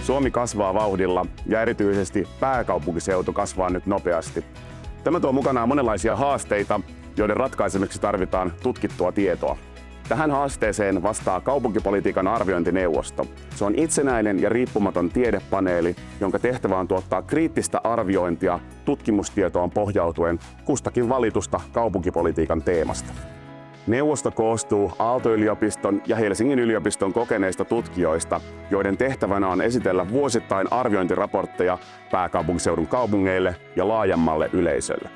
Suomi kasvaa vauhdilla ja erityisesti pääkaupunkiseutu kasvaa nyt nopeasti. Tämä tuo mukanaan monenlaisia haasteita, joiden ratkaisemiseksi tarvitaan tutkittua tietoa. Tähän haasteeseen vastaa kaupunkipolitiikan arviointineuvosto. Se on itsenäinen ja riippumaton tiedepaneeli, jonka tehtävä on tuottaa kriittistä arviointia tutkimustietoon pohjautuen kustakin valitusta kaupunkipolitiikan teemasta. Neuvosto koostuu Aalto-yliopiston ja Helsingin yliopiston kokeneista tutkijoista, joiden tehtävänä on esitellä vuosittain arviointiraportteja pääkaupunkiseudun kaupungeille ja laajemmalle yleisölle.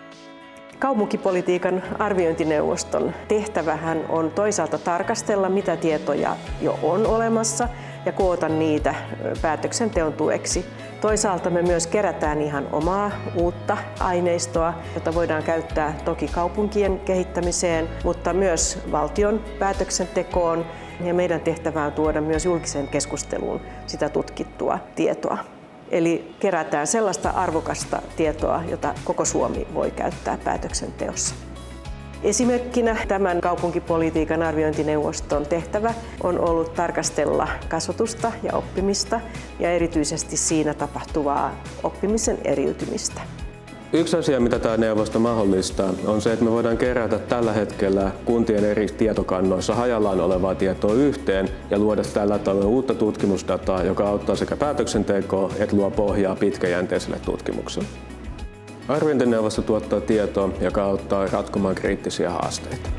Kaupunkipolitiikan arviointineuvoston tehtävähän on toisaalta tarkastella, mitä tietoja jo on olemassa ja koota niitä päätöksenteon tueksi. Toisaalta me myös kerätään ihan omaa uutta aineistoa, jota voidaan käyttää toki kaupunkien kehittämiseen, mutta myös valtion päätöksentekoon. Ja meidän tehtävä on tuoda myös julkiseen keskusteluun sitä tutkittua tietoa. Eli kerätään sellaista arvokasta tietoa, jota koko Suomi voi käyttää päätöksenteossa. Esimerkkinä tämän kaupunkipolitiikan arviointineuvoston tehtävä on ollut tarkastella kasvatusta ja oppimista ja erityisesti siinä tapahtuvaa oppimisen eriytymistä. Yksi asia, mitä tämä neuvosto mahdollistaa, on se, että me voidaan kerätä tällä hetkellä kuntien eri tietokannoissa hajallaan olevaa tietoa yhteen ja luoda tällä tavalla uutta tutkimusdataa, joka auttaa sekä päätöksentekoa että luo pohjaa pitkäjänteiselle tutkimukselle. Arviointineuvosto tuottaa tietoa, joka auttaa ratkomaan kriittisiä haasteita.